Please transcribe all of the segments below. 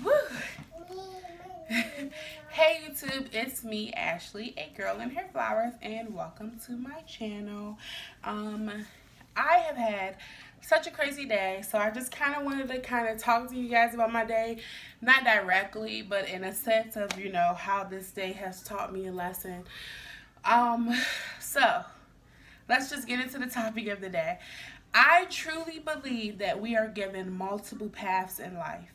Woo. Hey YouTube, it's me, Ashley, a girl in her flowers, and welcome to my channel. Um, I have had such a crazy day, so I just kind of wanted to kind of talk to you guys about my day, not directly, but in a sense of, how this day has taught me a lesson. Um, so let's just get into the topic of the day. I truly believe that we are given multiple paths in life.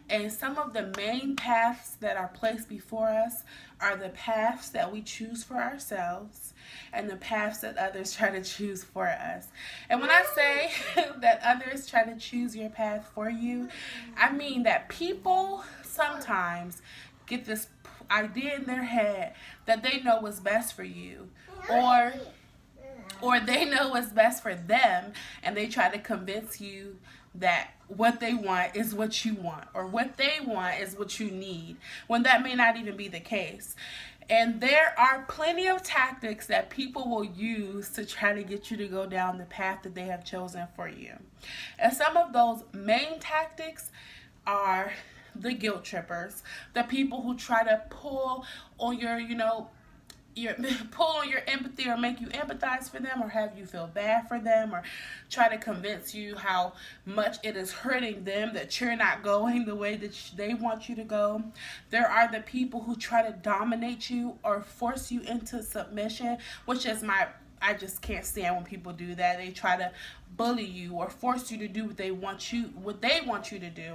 And some of the main paths that are placed before us are the paths that we choose for ourselves and the paths that others try to choose for us. And when I say that others try to choose your path for you, I mean that people sometimes get this idea in their head that they know what's best for you, or they know what's best for them, and they try to convince you that what they want is what you want, or what they want is what you need, when that may not even be the case. And there are plenty of tactics that people will use to try to get you to go down the path that they have chosen for you. And some of those main tactics are the guilt trippers, the people who try to pull on your pull on your empathy, or make you empathize for them, or have you feel bad for them, or try to convince you how much it is hurting them that you're not going the way that they want you to go. There are the people who try to dominate you or force you into submission, which is I just can't stand when people do that. They try to bully you or force you to do what they want you to do.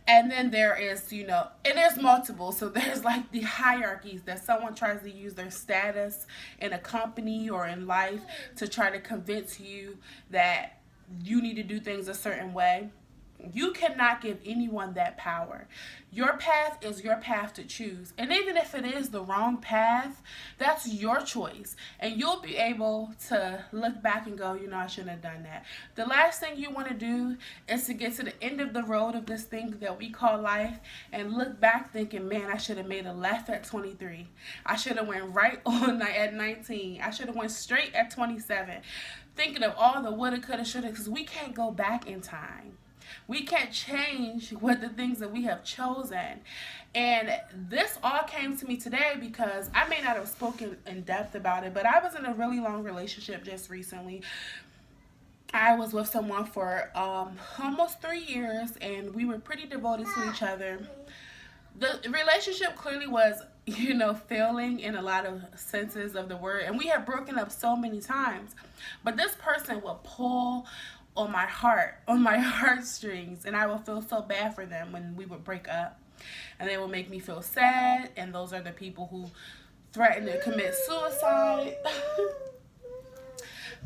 And then there is, and there's multiple. So there's like the hierarchies that someone tries to use their status in a company or in life to try to convince you that you need to do things a certain way. You cannot give anyone that power. Your path is your path to choose. And even if it is the wrong path, that's your choice. And you'll be able to look back and go, I shouldn't have done that. The last thing you want to do is to get to the end of the road of this thing that we call life and look back thinking, man, I should have made a left at 23. I should have went right on at 19. I should have went straight at 27. Thinking of all the woulda, coulda, shoulda, because we can't go back in time. We can't change what the things that we have chosen. And this all came to me today because I may not have spoken in depth about it, but I was in a really long relationship just recently. I was with someone for almost 3 years, and we were pretty devoted to each other. The relationship clearly was, failing in a lot of senses of the word, and we had broken up so many times. But this person would pull on my heartstrings, and I would feel so bad for them when we would break up. And they would make me feel sad, and those are the people who threaten to commit suicide.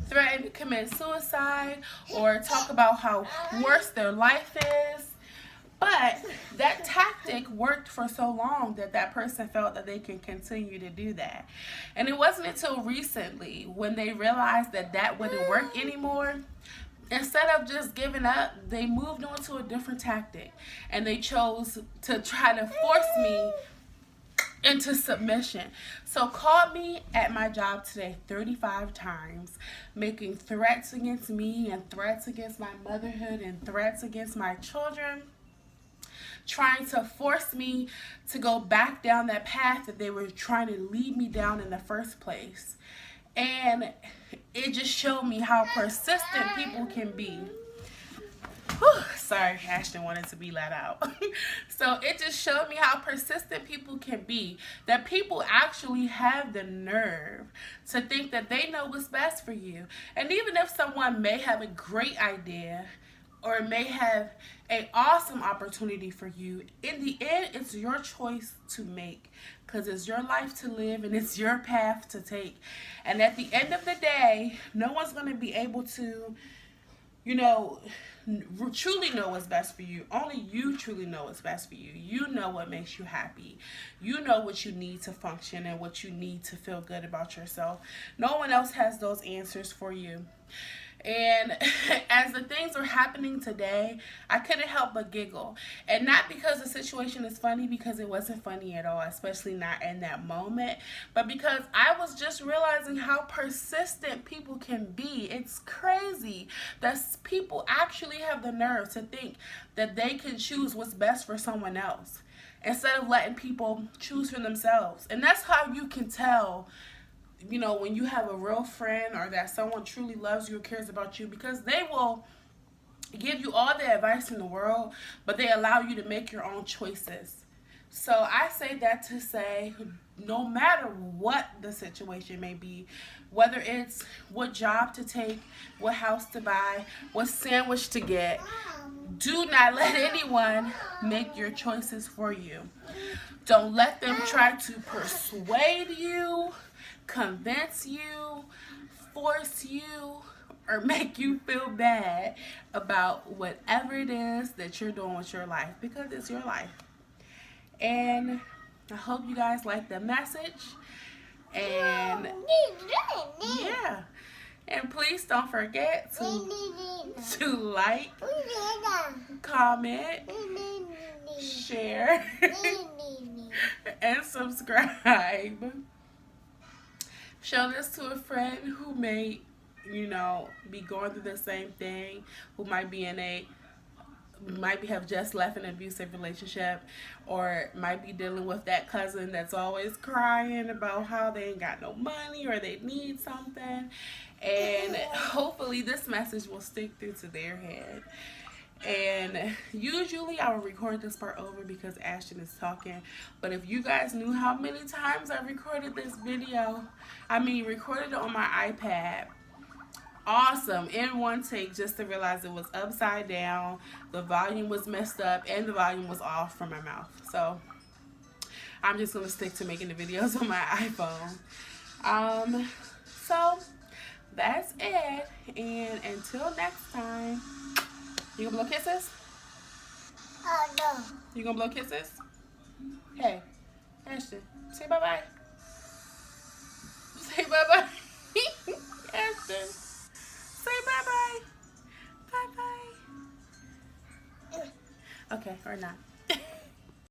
Threaten to commit suicide, or talk about how worse their life is. But that tactic worked for so long that person felt that they can continue to do that. And it wasn't until recently when they realized that wouldn't work anymore. Instead of just giving up, they moved on to a different tactic. And they chose to try to force me into submission. So called me at my job today 35 times, making threats against me and threats against my motherhood and threats against my children, trying to force me to go back down that path that they were trying to lead me down in the first place. And it just showed me how persistent people can be. Whew, sorry, Ashton wanted to be let out. So it just showed me how persistent people can be. That people actually have the nerve to think that they know what's best for you. And even if someone may have a great idea or may have an awesome opportunity for you, in the end, it's your choice to make, because it's your life to live and it's your path to take. And at the end of the day, no one's going to be able to, truly know what's best for you. Only you truly know what's best for you. You know what makes you happy. You know what you need to function and what you need to feel good about yourself. No one else has those answers for you. And as the things were happening today, I couldn't help but giggle. And not because the situation is funny, because it wasn't funny at all, especially not in that moment, but because I was just realizing how persistent people can be. It's crazy that people actually have the nerve to think that they can choose what's best for someone else instead of letting people choose for themselves. And that's how you can tell, when you have a real friend or that someone truly loves you or cares about you, because they will give you all the advice in the world, but they allow you to make your own choices. So I say that to say, no matter what the situation may be, whether it's what job to take, what house to buy, what sandwich to get, do not let anyone make your choices for you. Don't let them try to persuade you, convince you, force you, or make you feel bad about whatever it is that you're doing with your life, because it's your life. And I hope you guys like the message. And yeah. And please don't forget to like, comment, share, and subscribe. Show this to a friend who may, be going through the same thing, who might have just left an abusive relationship, or might be dealing with that cousin that's always crying about how they ain't got no money or they need something. And hopefully this message will stick through to their head. And usually I will record this part over because Ashton is talking. But if you guys knew how many times I recorded this video, recorded it on my iPad, awesome, in one take, just to realize it was upside down, the volume was messed up, and the volume was off from my mouth. So I'm just going to stick to making the videos on my iPhone. So that's it. And until next time, you gonna blow kisses? No. You gonna blow kisses? Hey, Ashton, say bye-bye. Say bye-bye. Ashton, say bye-bye. Bye-bye. Okay, or not.